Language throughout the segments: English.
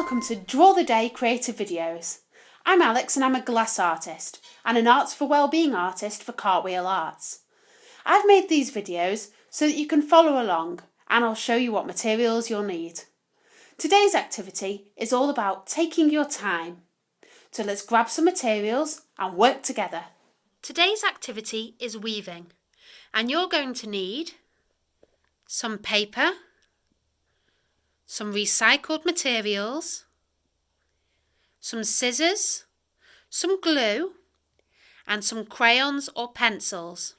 welcome to Draw the Day Creative Videos. I'm Alex and I'm a glass artist and an Arts for Wellbeing artist for Cartwheel Arts. I've made these videos so that you can follow along and I'll show you what materials you'll need. Today's activity is all about taking your time. So let's grab some materials and work together. Today's activity is weaving and you're going to need some paper, some recycled materials, some scissors, some glue and some crayons or pencils.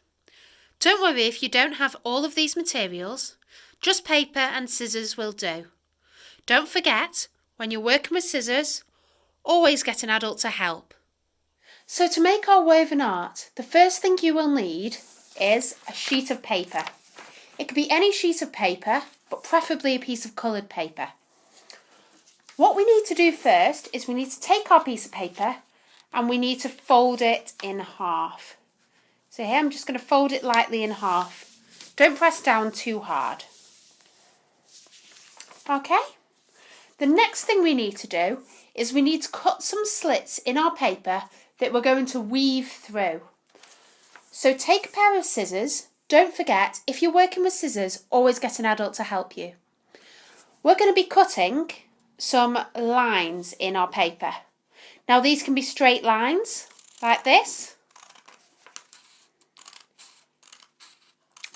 Don't worry if you don't have all of these materials, just paper and scissors will do. Don't forget, when you're working with scissors, always get an adult to help. So to make our woven art, the first thing you will need is a sheet of paper. It could be any sheet of paper, but preferably a piece of coloured paper. What we need to do first is we need to take our piece of paper and we need to fold it in half. So here I'm just going to fold it lightly in half. Don't press down too hard. Okay? The next thing we need to do is we need to cut some slits in our paper that we're going to weave through. So take a pair of scissors. Don't forget, if you're working with scissors, always get an adult to help you. We're going to be cutting some lines in our paper. Now these can be straight lines, like this.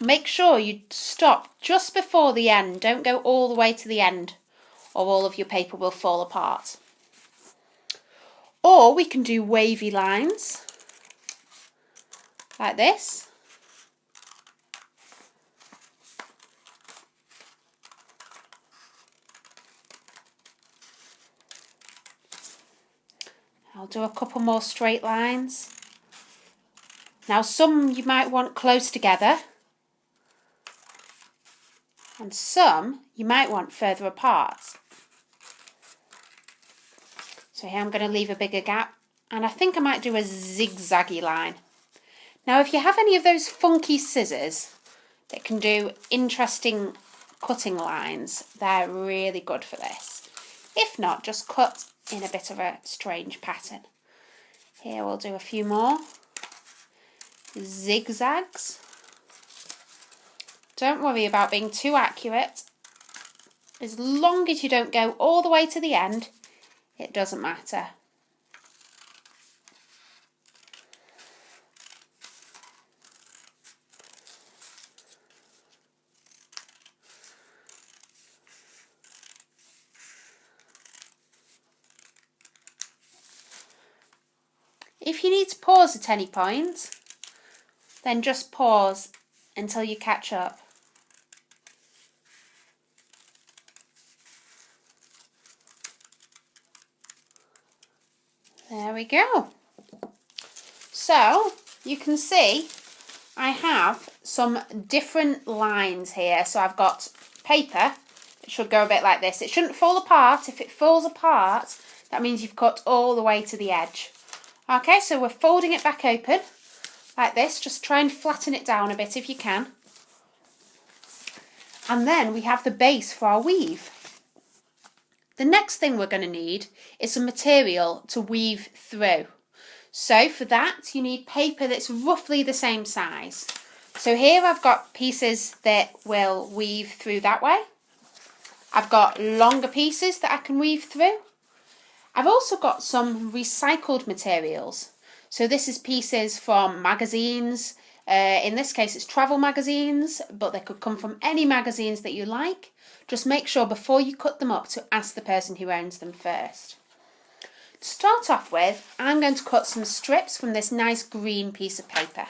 Make sure you stop just before the end. Don't go all the way to the end, or all of your paper will fall apart. Or we can do wavy lines, like this. I'll do a couple more straight lines. Now some you might want close together and some you might want further apart. So here I'm going to leave a bigger gap and I think I might do a zigzaggy line. Now if you have any of those funky scissors that can do interesting cutting lines, they're really good for this. If not, just cut in a bit of a strange pattern. Here we'll do a few more zigzags. Don't worry about being too accurate. As long as you don't go all the way to the end, it doesn't matter. If you need to pause at any point, then just pause until you catch up. There we go. So you can see I have some different lines here. So I've got paper. It should go a bit like this. It shouldn't fall apart. If it falls apart, that means you've cut all the way to the edge. Okay, so we're folding it back open like this. Just try and flatten it down a bit if you can. And then we have the base for our weave. The next thing we're going to need is some material to weave through. So for that you need paper that's roughly the same size. So here I've got pieces that will weave through that way. I've got longer pieces that I can weave through. I've also got some recycled materials. So this is pieces from magazines. In this case it's travel magazines, but they could come from any magazines that you like. Just make sure before you cut them up to ask the person who owns them first. To start off with, I'm going to cut some strips from this nice green piece of paper.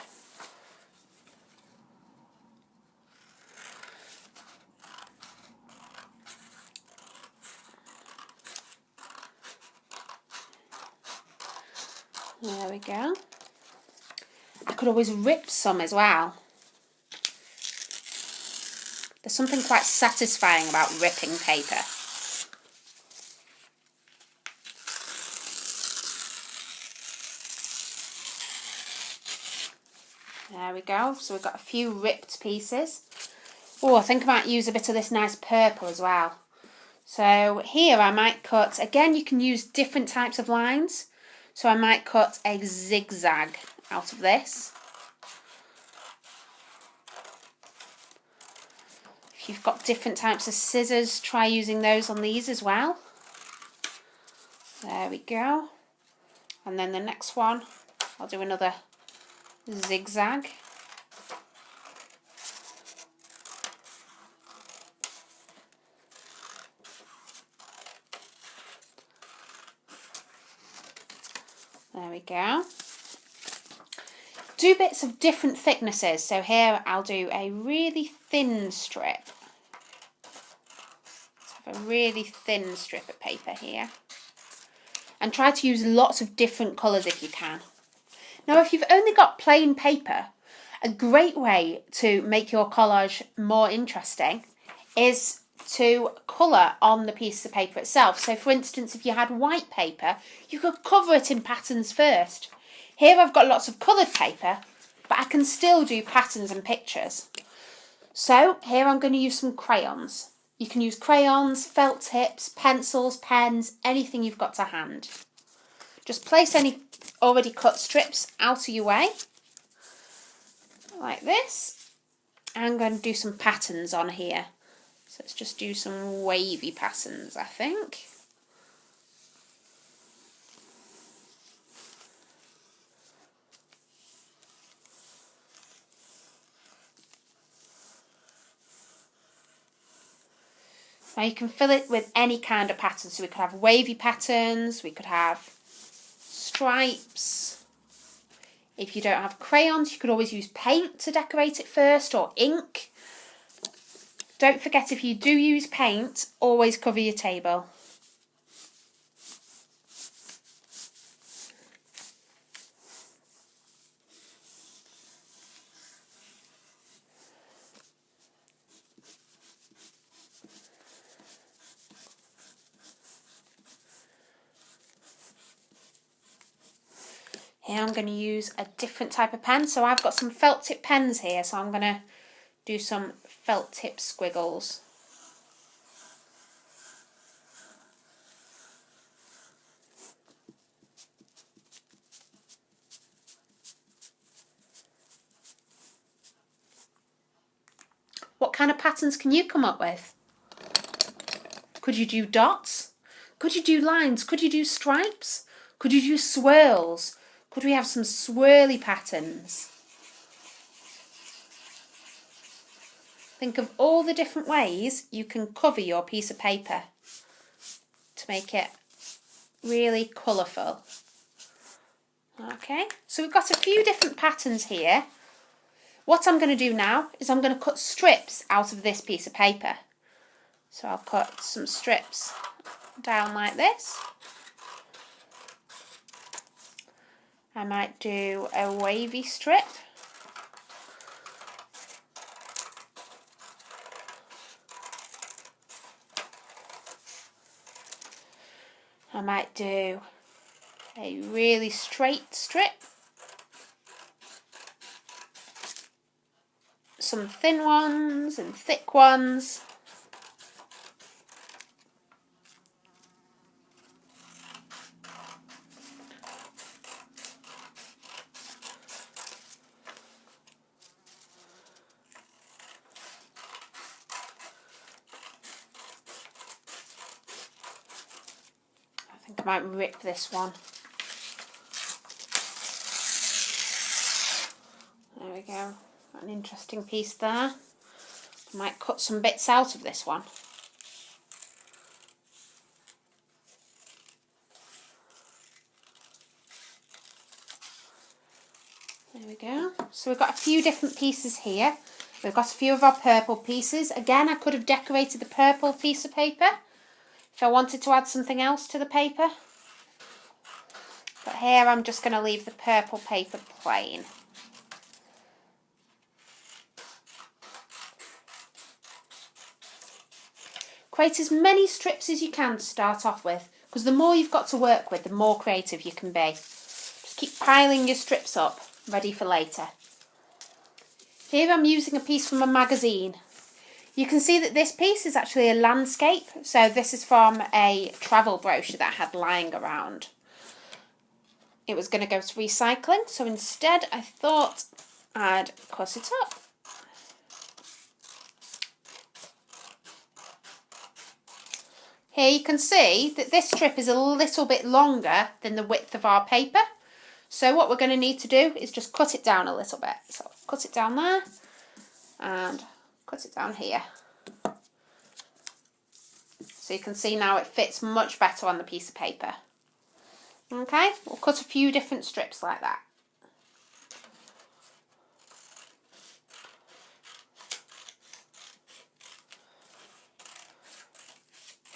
There we go. I could always rip some as well. There's something quite satisfying about ripping paper. There we go. So we've got a few ripped pieces. Oh, I think I might use a bit of this nice purple as well. So here I might cut, again you can use different types of lines. So I might cut a zigzag out of this. If you've got different types of scissors, try using those on these as well. There we go. And then the next one, I'll do another zigzag. There we go. Do bits of different thicknesses. So here I'll do a really thin strip. Let's have a really thin strip of paper here. And try to use lots of different colours if you can. Now if you've only got plain paper, a great way to make your collage more interesting is to colour on the piece of paper itself. So for instance, if you had white paper, you could cover it in patterns first. Here I've got lots of coloured paper, but I can still do patterns and pictures. So here I'm going to use some crayons. You can use crayons, felt tips, pencils, pens, anything you've got to hand. Just place any already cut strips out of your way, like this. I'm going to do some patterns on here. So let's just do some wavy patterns, I think. Now you can fill it with any kind of pattern. So we could have wavy patterns, we could have stripes. If you don't have crayons, you could always use paint to decorate it first, or ink. Don't forget, if you do use paint, always cover your table. Here I'm going to use a different type of pen. So I've got some felt tip pens here, so I'm going to do some felt tip squiggles. What kind of patterns can you come up with? Could you do dots? Could you do lines? Could you do stripes? Could you do swirls? Could we have some swirly patterns? Think of all the different ways you can cover your piece of paper to make it really colourful. Okay, so we've got a few different patterns here. What I'm going to do now is I'm going to cut strips out of this piece of paper. So I'll cut some strips down like this. I might do a wavy strip. I might do a really straight strip. Some thin ones and thick ones. I might rip this one. There we go. An interesting piece there. I might cut some bits out of this one. There we go. So we've got a few different pieces here. We've got a few of our purple pieces. Again, I could have decorated the purple piece of paper if I wanted to add something else to the paper. But here I'm just going to leave the purple paper plain. Create as many strips as you can to start off with, because the more you've got to work with, the more creative you can be. Just keep piling your strips up, ready for later. Here I'm using a piece from a magazine. You can see that this piece is actually a landscape. So this is from a travel brochure that I had lying around. It was going to go to recycling, so instead I thought I'd cut it up. Here you can see that this strip is a little bit longer than the width of our paper. So what we're going to need to do is just cut it down a little bit. So cut it down there and cut it down here. So you can see now it fits much better on the piece of paper. Okay, we'll cut a few different strips like that.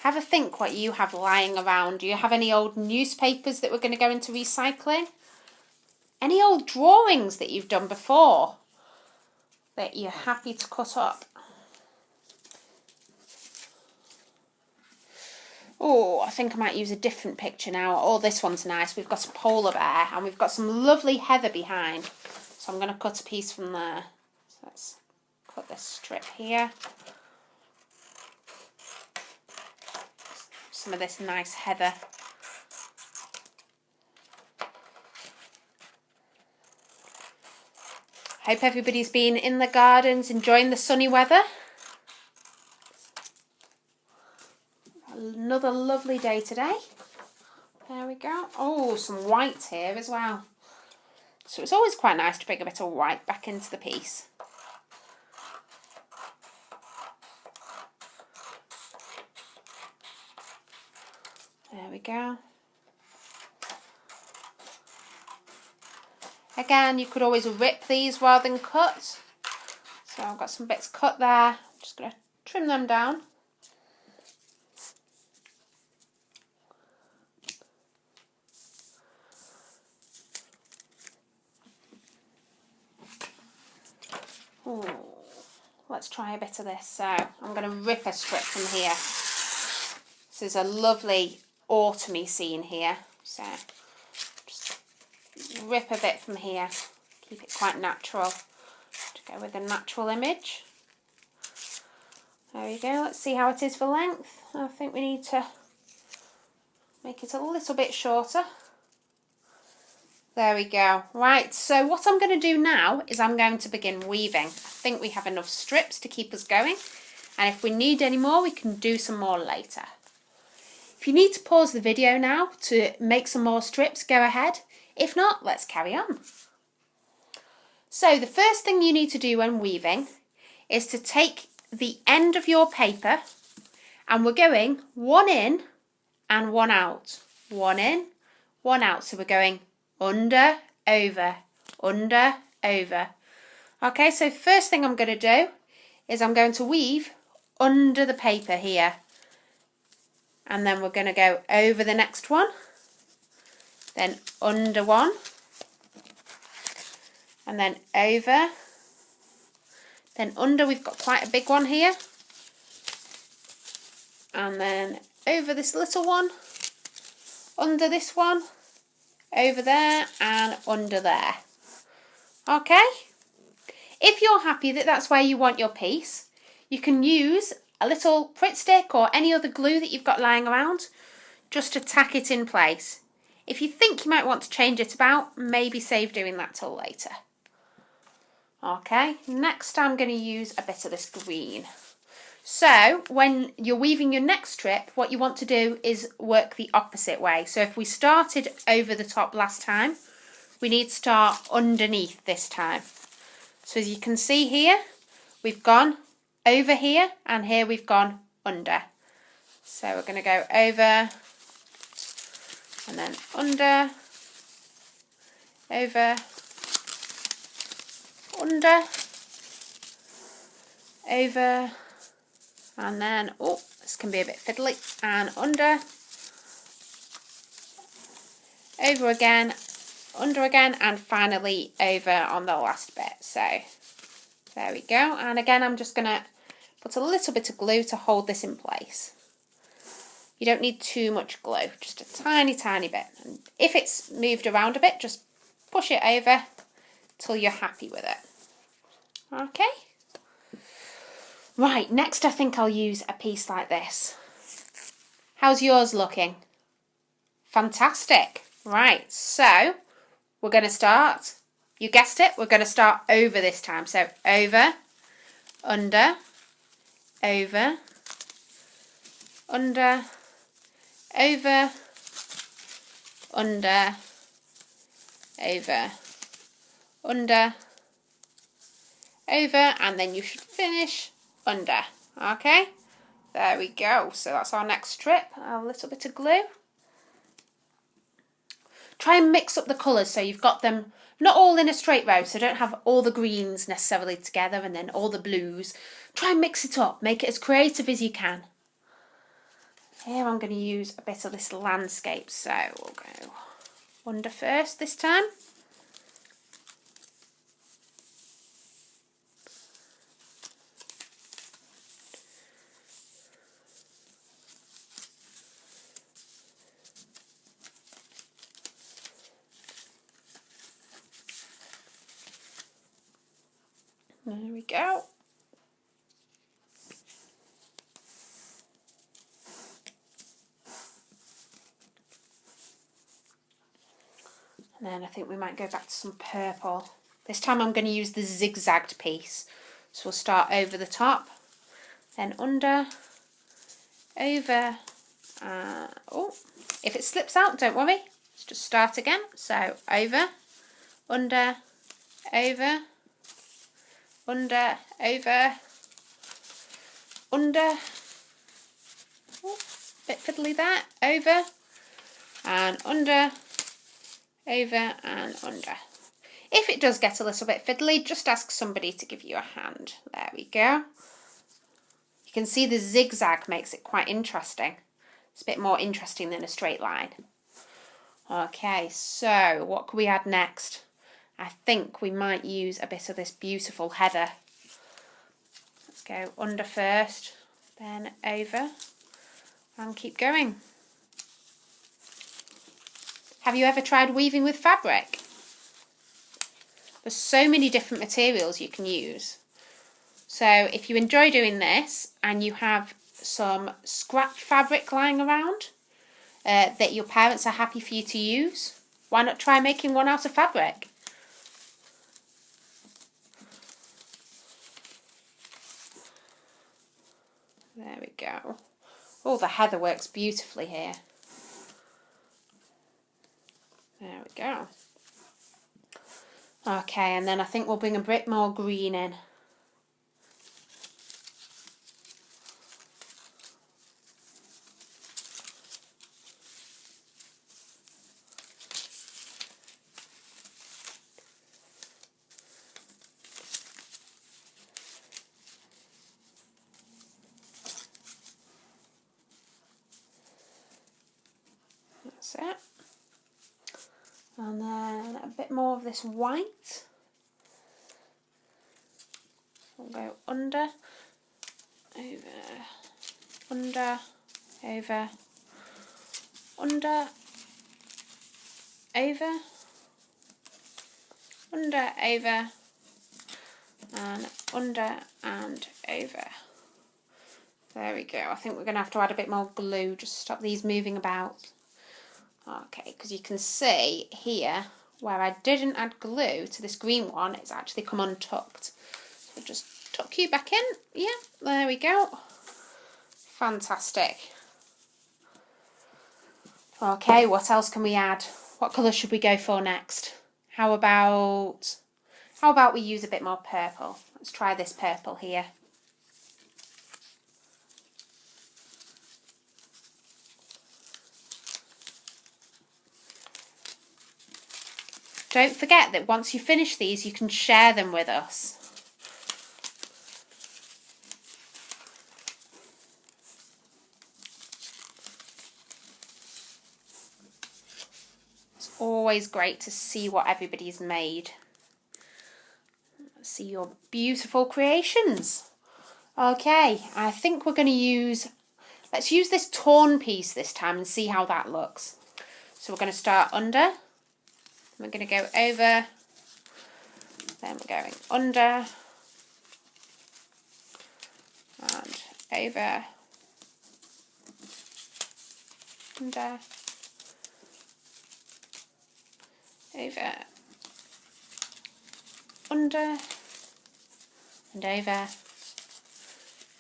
Have a think what you have lying around. Do you have any old newspapers that were going to go into recycling? Any old drawings that you've done before that you're happy to cut up? Oh, I think I might use a different picture now. Oh, this one's nice. We've got a polar bear and we've got some lovely heather behind. So I'm going to cut a piece from there. So let's cut this strip here. Some of this nice heather. Hope everybody's been in the gardens enjoying the sunny weather. Another lovely day today. There we go. Oh, some white here as well. So it's always quite nice to bring a bit of white back into the piece. There we go. Again, you could always rip these rather than cut. So I've got some bits cut there. I'm just going to trim them down. Ooh, let's try a bit of this. So I'm going to rip a strip from here. This is a lovely autumny scene here. So just rip a bit from here. Keep it quite natural to go with a natural image. There we go. Let's see how it is for length. I think we need to make it a little bit shorter. There we go. Right, so what I'm going to do now is I'm going to begin weaving. I think we have enough strips to keep us going, and if we need any more we can do some more later. If you need to pause the video now to make some more strips, go ahead. If not, let's carry on. So the first thing you need to do when weaving is to take the end of your paper, and we're going one in and one out. One in, one out. So we're going under, over, under, over. Okay, so first thing I'm going to do is I'm going to weave under the paper here. And then we're going to go over the next one. Then under one. And then over. Then under, we've got quite a big one here. And then over this little one. Under this one. Over there and under there. Okay? If you're happy that that's where you want your piece, you can use a little Pritt stick or any other glue that you've got lying around just to tack it in place. If you think you might want to change it about, maybe save doing that till later. Okay, next I'm going to use a bit of this green. So when you're weaving your next strip, what you want to do is work the opposite way. So if we started over the top last time, we need to start underneath this time. So as you can see here, we've gone over here and here we've gone under. So we're going to go over and then under, over, under, over, and then, oh, this can be a bit fiddly, and under, over again, under again, and finally over on the last bit. So there we go. And again, I'm just going to put a little bit of glue to hold this in place. You don't need too much glue, just a tiny, tiny bit. And if it's moved around a bit, just push it over till you're happy with it. Okay. Right, next I think I'll use a piece like this. How's yours looking? Fantastic. Right, so we're going to start, you guessed it, we're going to start over this time. So over, under, over, under, over, under, over, under, over, and then you should finish under. Okay, there we go. So that's our next strip. A little bit of glue. Try and mix up the colours so you've got them not all in a straight row, so don't have all the greens necessarily together and then all the blues. Try and mix it up, make it as creative as you can. Here I'm going to use a bit of this landscape, so we'll go under first this time. There we go. And then I think we might go back to some purple. This time I'm going to use the zigzagged piece. So we'll start over the top, then under, over, oh, if it slips out, don't worry. Let's just start again. So over, under, over, under, over, under, oh, bit fiddly there, over, and under, over and under. If it does get a little bit fiddly, just ask somebody to give you a hand. There we go. You can see the zigzag makes it quite interesting. It's a bit more interesting than a straight line. Okay, so what can we add next? I think we might use a bit of this beautiful heather. Let's go under first, then over, and keep going. Have you ever tried weaving with fabric? There's so many different materials you can use. So if you enjoy doing this and you have some scratch fabric lying around that your parents are happy for you to use, why not try making one out of fabric? There we go. Oh, the heather works beautifully here. There we go. Okay, and then I think we'll bring a bit more green in. That's it. And then a bit more of this white. We'll go under, over, under, over, under, over, under, over, and under and over. There we go. I think we're going to have to add a bit more glue just to stop these moving about. Okay, because you can see here where I didn't add glue to this green one, it's actually come untucked. So just tuck you back in. Yeah, there we go. Fantastic. Okay, what else can we add? What colour should we go for next? How about we use a bit more purple? Let's try this purple here. Don't forget that once you finish these, you can share them with us. It's always great to see what everybody's made. See your beautiful creations. Okay, I think we're going to let's use this torn piece this time and see how that looks. So we're going to start under. We're going to go over, then we're going under, over, under, over, under, and over,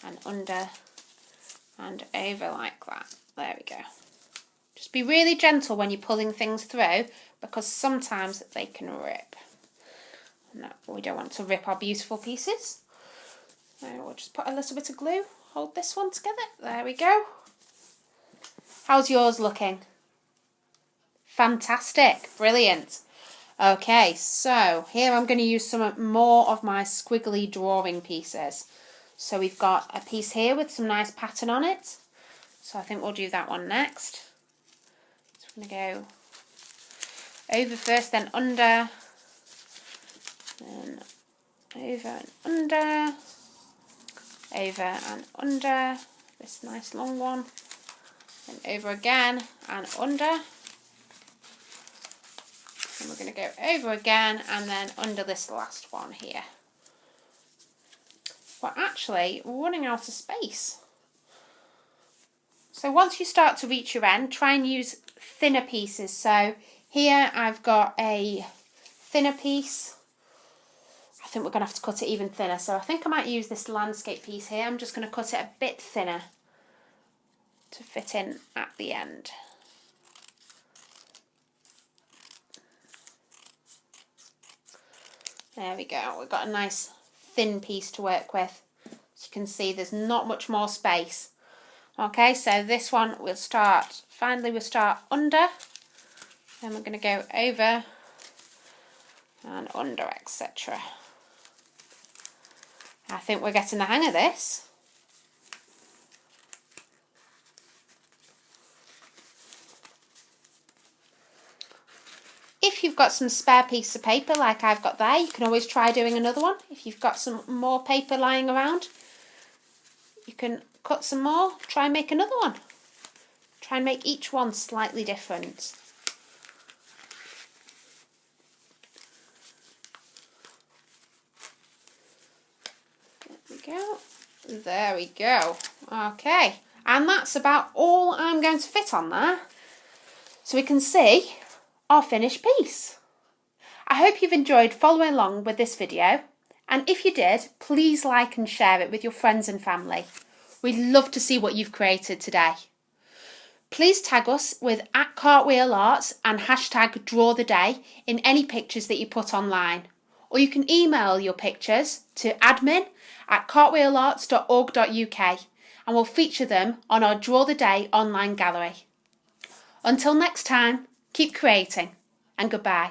and under, and over like that. There we go. Just be really gentle when you're pulling things through, because sometimes they can rip. No, we don't want to rip our beautiful pieces. So we'll just put a little bit of glue, hold this one together. There we go. How's yours looking? Fantastic, brilliant. Okay, so here I'm going to use some more of my squiggly drawing pieces. So we've got a piece here with some nice pattern on it. So I think we'll do that one next. So I'm going to go over first, then under, then over and under, over and under, this nice long one, then over again and under, and we're going to go over again and then under this last one here. We're actually running out of space. So once you start to reach your end, try and use thinner pieces. So here I've got a thinner piece. I think we're going to have to cut it even thinner. So I think I might use this landscape piece here. I'm just going to cut it a bit thinner to fit in at the end. There we go. We've got a nice thin piece to work with. As you can see, there's not much more space. Okay, so this one we'll start under, then we're going to go over and under, etc. I think we're getting the hang of this. If you've got some spare piece of paper like I've got there, you can always try doing another one. If you've got some more paper lying around, you can cut some more, try and make another one. Try and make each one slightly different. There we go. Okay, and that's about all I'm going to fit on there. So we can see our finished piece. I hope you've enjoyed following along with this video, and if you did, please like and share it with your friends and family. We'd love to see what you've created today. Please tag us with @cartwheelarts and #drawtheday in any pictures that you put online. Or you can email your pictures to admin@cartwheelarts.org.uk and we'll feature them on our Draw the Day online gallery. Until next time, keep creating and goodbye.